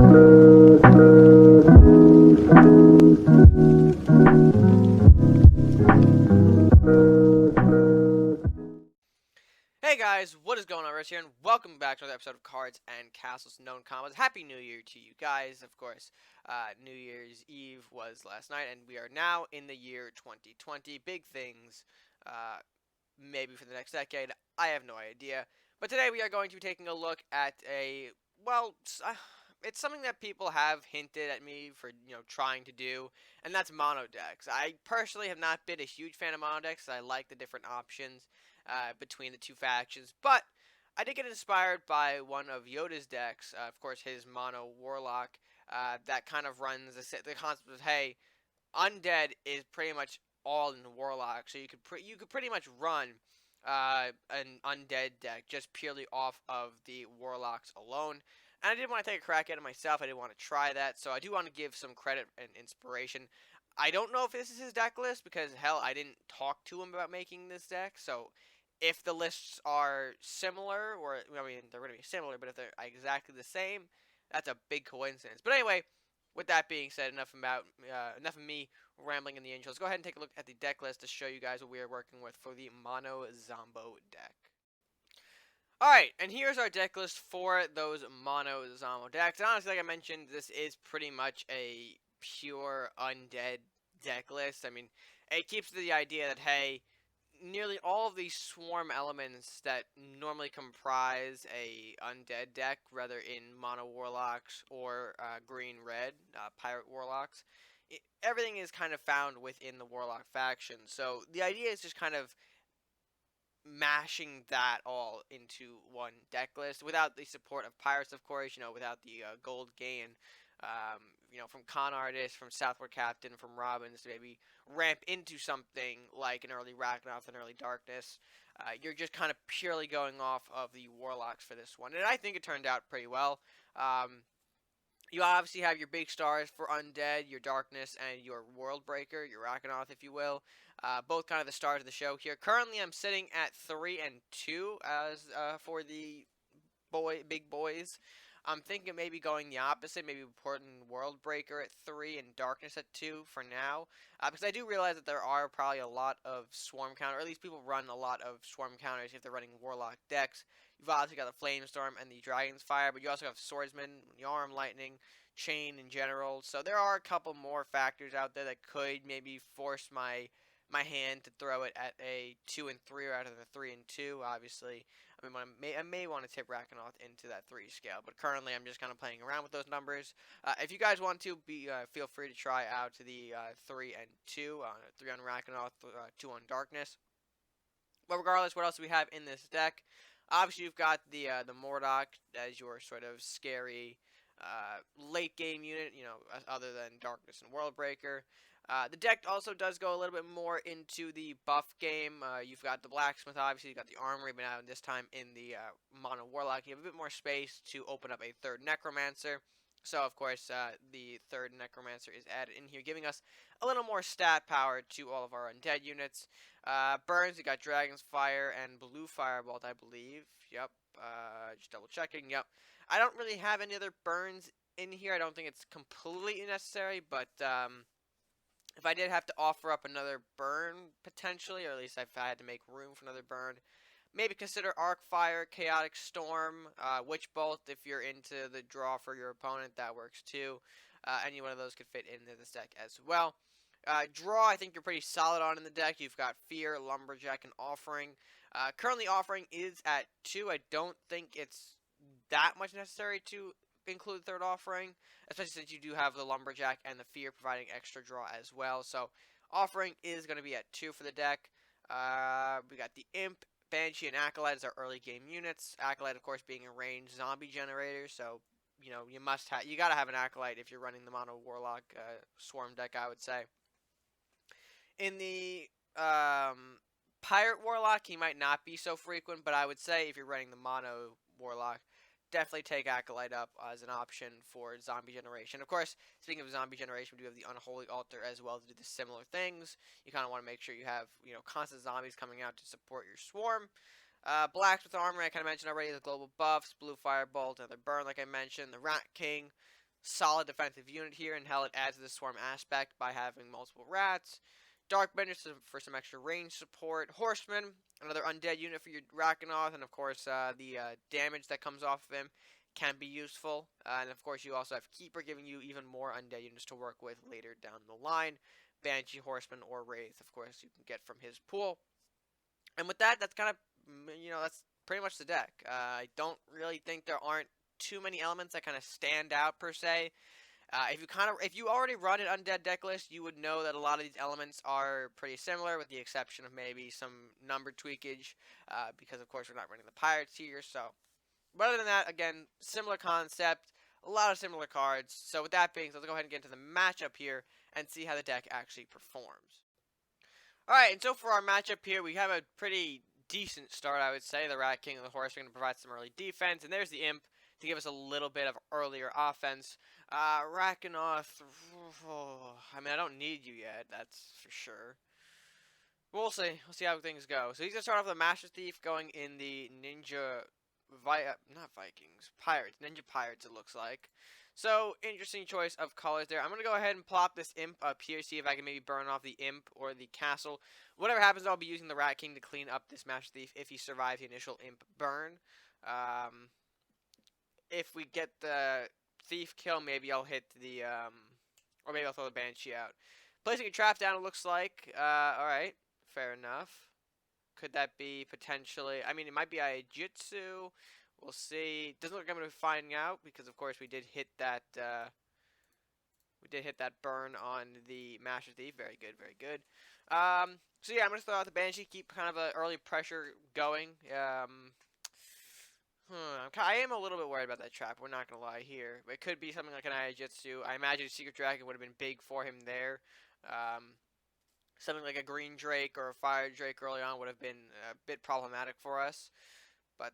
Hey guys, what is going on? Rich here, and welcome back to another episode of Cards and Castles Known Combos. Happy New Year to you guys. Of course, New Year's Eve was last night, and we are now in the year 2020. Big things, maybe for the next decade. I have no idea. But today we are going to be taking a look at it's something that people have hinted at me for, trying to do, and that's mono decks. I personally have not been a huge fan of mono decks. I like the different options between the two factions, but I did get inspired by one of Yoda's decks, of course his mono Warlock, that kind of runs the concept of, hey, undead is pretty much all in Warlock, so you could pretty much run an undead deck just purely off of the Warlocks alone. And I didn't want to take a crack at it myself. I didn't want to try that, so I do want to give some credit and inspiration. I don't know if this is his deck list because, hell, I didn't talk to him about making this deck, so if the lists are similar, or, I mean, they're going to be similar, but if they're exactly the same, that's a big coincidence. But anyway, with that being said, enough of me rambling in the intro. Let's go ahead and take a look at the deck list to show you guys what we are working with for the Mono Zombo deck. Alright, and here's our deck list for those Mono Zombo decks. And honestly, like I mentioned, this is pretty much a pure undead deck list. I mean, it keeps the idea that, hey, nearly all of these swarm elements that normally comprise a undead deck, whether in mono warlocks or green-red pirate warlocks, everything is kind of found within the warlock faction. So the idea is just kind of mashing that all into one deck list without the support of pirates, of course, without the gold gain, from con artists, from Southward Captain, from Robins to maybe ramp into something like an early Ragnarok, an early Darkness. You're just kind of purely going off of the Warlocks for this one, and I think it turned out pretty well. You obviously have your big stars for Undead, your Darkness, and your World Breaker, your Ragnarok, if you will. Both kind of the stars of the show here. Currently, I'm sitting at 3 and 2 as for the big boys. I'm thinking maybe going the opposite, maybe putting World Breaker at 3 and Darkness at 2 for now. Because I do realize that there are probably a lot of Swarm counter, or at least people run a lot of Swarm counters if they're running Warlock decks. You've obviously got the Flamestorm and the Dragon's Fire, but you also have Swordsman, the Arm Lightning, Chain in general. So there are a couple more factors out there that could maybe force my hand to throw it at a 2 and 3 or out of the 3 and 2. Obviously, I may want to tip Ragnarok into that 3 scale, but currently I'm just kind of playing around with those numbers. If you guys want to, feel free to try out to the 3 and 2, 3 on Ragnarok, 2 on Darkness. But regardless, what else do we have in this deck? Obviously, you've got the Mordok as your sort of scary late game unit, other than Darkness and World Breaker. The deck also does go a little bit more into the buff game. You've got the Blacksmith, obviously, you've got the Armory, but now this time in the Mono Warlock, you have a bit more space to open up a third Necromancer. So, of course, the third Necromancer is added in here, giving us a little more stat power to all of our undead units. Burns, you got Dragon's Fire and Blue Firebolt, I believe. Yep, just double checking, yep. I don't really have any other burns in here. I don't think it's completely necessary, but if I did have to offer up another burn, potentially, or at least if I had to make room for another burn, maybe consider Arcfire, Chaotic Storm, Witch Bolt if you're into the draw for your opponent, that works too. Any one of those could fit into this deck as well. Draw, I think you're pretty solid on in the deck. You've got Fear, Lumberjack, and Offering. Currently, Offering is at 2. I don't think it's that much necessary to include third Offering, especially since you do have the Lumberjack and the Fear providing extra draw as well. So Offering is going to be at 2 for the deck. We got the Imp, Banshee, and Acolyte as our early game units. Acolyte, of course, being a ranged zombie generator, so you gotta have an Acolyte if you're running the Mono Warlock Swarm deck, I would say. In the Pirate Warlock, he might not be so frequent, but I would say if you're running the Mono Warlock, definitely take Acolyte up as an option for zombie generation. Of course, speaking of zombie generation, we do have the Unholy Altar as well to do the similar things. You kind of want to make sure you have, constant zombies coming out to support your swarm. Blacksmith Armor, I kind of mentioned already, the global buffs, Blue Firebolt, another burn like I mentioned, the Rat King, solid defensive unit here, and how it adds to the swarm aspect by having multiple rats. Darkbenders for some extra range support. Horseman, another undead unit for your Rakanoth, and of course the damage that comes off of him can be useful. And of course you also have Keeper, giving you even more undead units to work with later down the line. Banshee, Horseman, or Wraith, of course, you can get from his pool. And with that, that's kind of, that's pretty much the deck. I don't really think there aren't too many elements that kind of stand out per se. If you already run an undead deck list, you would know that a lot of these elements are pretty similar, with the exception of maybe some number tweakage, because of course we're not running the pirates here. So, but other than that, again, similar concept, a lot of similar cards. So with that being said, let's go ahead and get into the matchup here and see how the deck actually performs. Alright, and so for our matchup here, we have a pretty decent start, I would say. The Rat King and the Horse are going to provide some early defense, and there's the Imp to give us a little bit of earlier offense. Rakanoth, I mean, I don't need you yet, that's for sure. We'll see. We'll see how things go. So he's going to start off with a Master Thief going in the Pirates. Ninja Pirates, it looks like. So, interesting choice of colors there. I'm going to go ahead and plop this Imp up here, see if I can maybe burn off the Imp or the Castle. Whatever happens, I'll be using the Rat King to clean up this Master Thief if he survives the initial Imp burn. If we get the Thief kill, maybe I'll hit the, or maybe I'll throw the Banshee out. Placing a trap down, it looks like. Alright, fair enough. Could that be potentially, I mean, it might be Aijutsu. We'll see. Doesn't look like I'm going to be finding out, because of course we did hit that burn on the Master Thief. Very good, very good. So yeah, I'm going to throw out the Banshee, keep kind of an early pressure going. I am a little bit worried about that trap, we're not going to lie here. It could be something like an Aijutsu. I imagine Secret Dragon would have been big for him there. Something like a Green Drake or a Fire Drake early on would have been a bit problematic for us. But,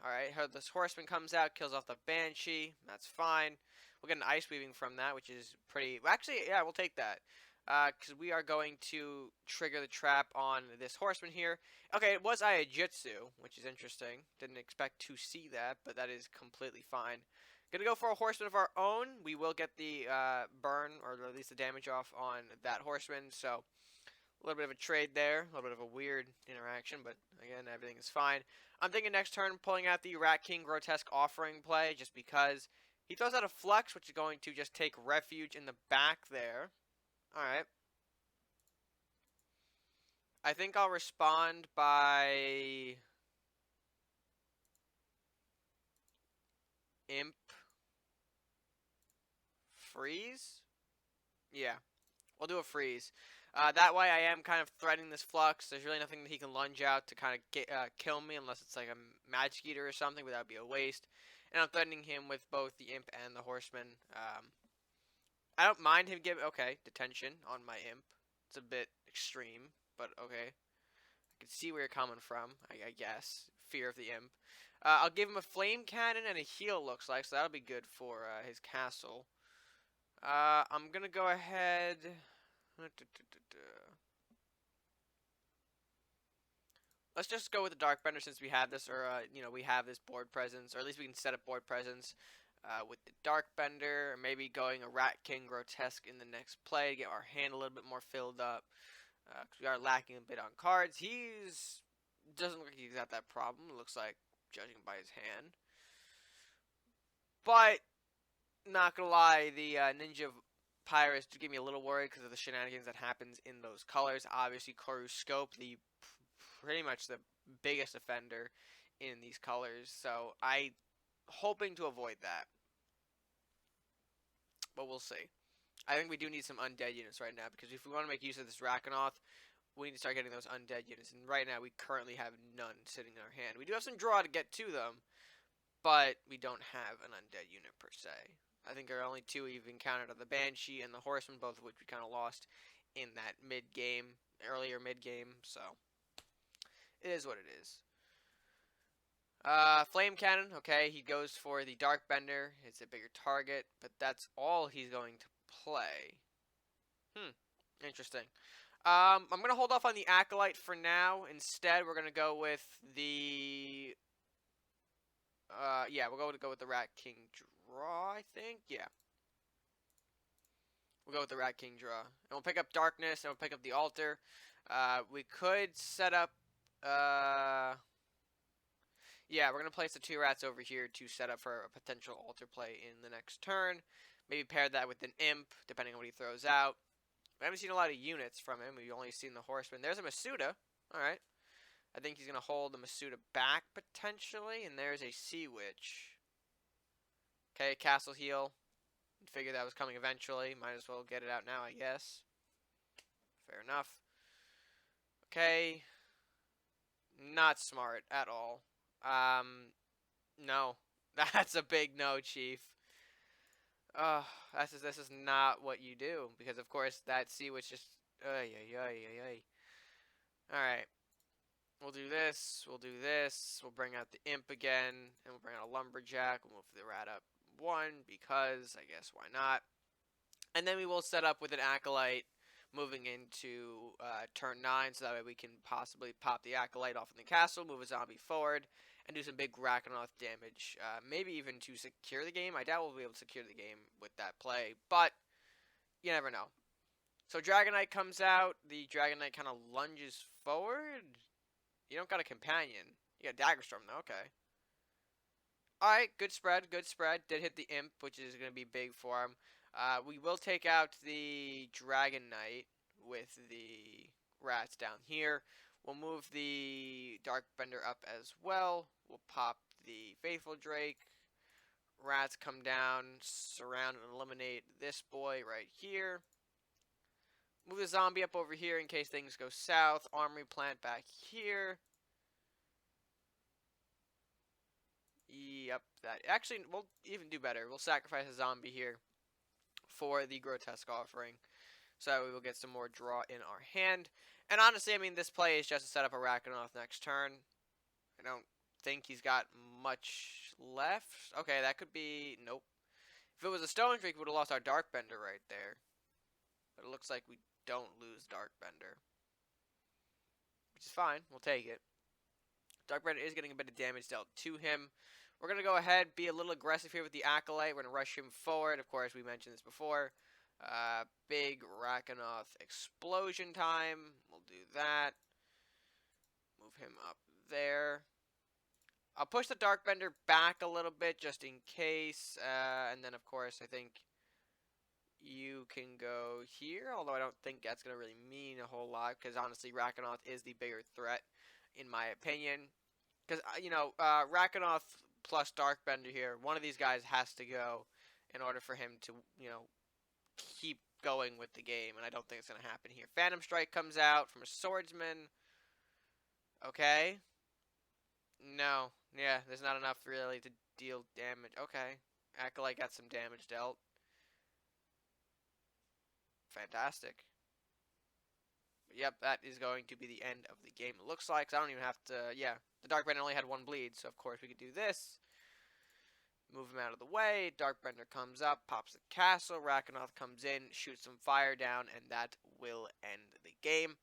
alright, this Horseman comes out, kills off the Banshee. That's fine. We'll get an Ice Weaving from that, which is pretty... Well, actually, yeah, we'll take that. Because we are going to trigger the trap on this Horseman here. Okay, it was Aijutsu, which is interesting. Didn't expect to see that, but that is completely fine. Gonna go for a Horseman of our own. We will get the burn, or at least the damage off on that Horseman, so... A little bit of a trade there, a little bit of a weird interaction, but again, everything is fine. I'm thinking next turn pulling out the Rat King Grotesque Offering play, just because he throws out a Flux, which is going to just take refuge in the back there. Alright. I think I'll respond by Imp Freeze? Yeah, we'll do a Freeze. That way I am kind of threatening this Flux. There's really nothing that he can lunge out to kind of kill me, unless it's like a Magic Eater or something, but that would be a waste. And I'm threatening him with both the Imp and the Horseman. I don't mind him giving... Okay, detention on my Imp. It's a bit extreme, but okay. I can see where you're coming from, I guess. Fear of the Imp. I'll give him a Flame Cannon and a heal, looks like, so that'll be good for his castle. I'm gonna go ahead... Let's just go with the Darkbender since we have this, or we have this board presence, or at least we can set up board presence with the Darkbender, or maybe going a Rat King Grotesque in the next play to get our hand a little bit more filled up, because we are lacking a bit on cards. Doesn't look like he's got that problem. It looks like, judging by his hand, but not gonna lie, the Ninja Pirates do give me a little worried because of the shenanigans that happens in those colors. Obviously, Koru's Scope, pretty much the biggest offender in these colors, so I hoping to avoid that. But we'll see. I think we do need some undead units right now, because if we want to make use of this Rakanoth, we need to start getting those undead units. And right now, we currently have none sitting in our hand. We do have some draw to get to them, but we don't have an undead unit per se. I think our only two we've encountered are the Banshee and the Horseman, both of which we kind of lost in that earlier mid-game, so it is what it is. Flame Cannon, okay, he goes for the Darkbender. It's a bigger target, but that's all he's going to play. Interesting. I'm going to hold off on the Acolyte for now. Instead, we're going to go with the... yeah, we'll go with the Rat King draw, I think. Yeah. We'll go with the Rat King draw. And we'll pick up Darkness, and we'll pick up the Altar. We could set up... yeah, we're going to place the 2 rats over here to set up for a potential Altar play in the next turn. Maybe pair that with an Imp, depending on what he throws out. We haven't seen a lot of units from him. We've only seen the Horseman. There's a Masuda. Alright. I think he's going to hold the Masuda back, potentially. And there's a Sea Witch. Okay, Castle Heal. Figured that was coming eventually. Might as well get it out now, I guess. Fair enough. Okay. Not smart at all. No. That's a big no, Chief. This is not what you do. Because, of course, that Sea Witch just... Alright. We'll do this. We'll do this. We'll bring out the Imp again. And we'll bring out a Lumberjack. We'll move the Rat up 1. Because, I guess, why not? And then we will set up with an Acolyte moving into turn 9. So that way we can possibly pop the Acolyte off in the castle. Move a zombie forward. And do some big Rakanoth damage. Maybe even to secure the game. I doubt we'll be able to secure the game with that play. But, you never know. So Dragonite comes out. The Dragonite kind of lunges forward. You don't got a companion. You got Daggerstorm though. Okay. Alright, good spread. Good spread. Did hit the Imp, which is going to be big for him. We will take out the Dragon Knight with the rats down here. We'll move the Darkbender up as well. We'll pop the Faithful Drake. Rats come down, surround and eliminate this boy right here. Move the zombie up over here in case things go south. Armory plant back here. Yep, that actually we'll even do better. We'll sacrifice a zombie here for the Grotesque Offering. So we will get some more draw in our hand. And honestly, I mean, this play is just to set up a Rakanoth next turn. I don't think he's got much left. Okay, that could be... Nope. If it was a Stone Drake, we would have lost our Darkbender right there. But it looks like we don't lose Darkbender. Which is fine. We'll take it. Darkbender is getting a bit of damage dealt to him. We're going to go ahead, be a little aggressive here with the Acolyte. We're going to rush him forward. Of course, we mentioned this before. Big Rakanoth explosion time. We'll do that. Move him up there. I'll push the Darkbender back a little bit just in case. And then, of course, I think you can go here. Although I don't think that's going to really mean a whole lot. Because, honestly, Rakanoth is the bigger threat, in my opinion. Because, you know, Rakanoth plus Darkbender here. One of these guys has to go in order for him to, you know, keep going with the game, and I don't think it's going to happen here. Phantom Strike comes out from a Swordsman. Okay. No. Yeah, there's not enough really to deal damage. Okay. Acolyte got some damage dealt. Fantastic. But yep, that is going to be the end of the game, it looks like. So I don't even have to... Yeah, the Darkbender only had 1 bleed, so of course we could do this. Move him out of the way. Darkbender comes up, pops the castle. Rakanoth comes in, shoots some fire down, and that will end the game.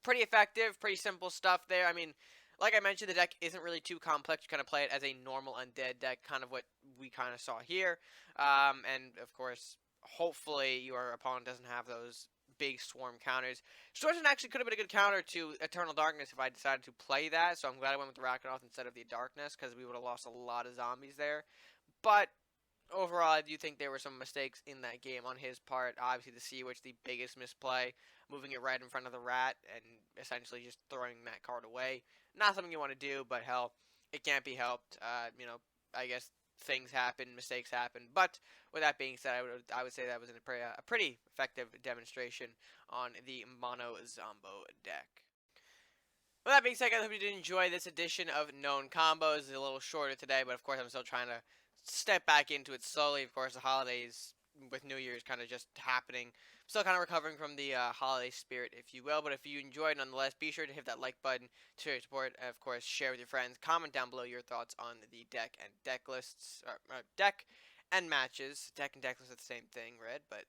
Pretty effective, pretty simple stuff there. I mean, like I mentioned, the deck isn't really too complex. You kind of play it as a normal undead deck, kind of what we kind of saw here. And, of course, hopefully your opponent doesn't have those big swarm counters. Swordsman actually could have been a good counter to Eternal Darkness if I decided to play that, so I'm glad I went with the Rakanoth instead of the Darkness, because we would have lost a lot of zombies there. But overall, I do think there were some mistakes in that game on his part. Obviously, the Sea Witch, the biggest misplay, moving it right in front of the Rat and essentially just throwing that card away. Not something you want to do, but hell, it can't be helped. You know, I guess things happen, mistakes happen. But with that being said, I would say that was a pretty effective demonstration on the Mono Zombo deck. With that being said, guys, I hope you did enjoy this edition of Known Combos. It's a little shorter today, but of course I'm still trying to step back into it slowly. Of course, the holidays with New Year's kind of just happening. Still kind of recovering from the holiday spirit, if you will. But if you enjoyed, nonetheless, be sure to hit that like button to show your support. And of course, share with your friends. Comment down below your thoughts on the deck and deck lists, deck and matches. Deck and deck lists are the same thing, Red. But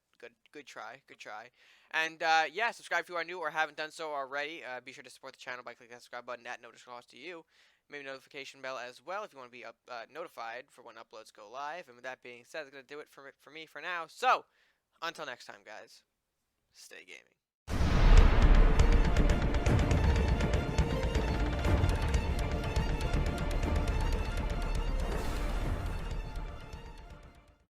good try, good try. And yeah, subscribe if you are new or haven't done so already. Be sure to support the channel by clicking that subscribe button at no additional cost to you. Maybe notification bell as well if you want to be notified for when uploads go live. And with that being said, that's going to do it for me for now. So, Until next time, guys, stay gaming.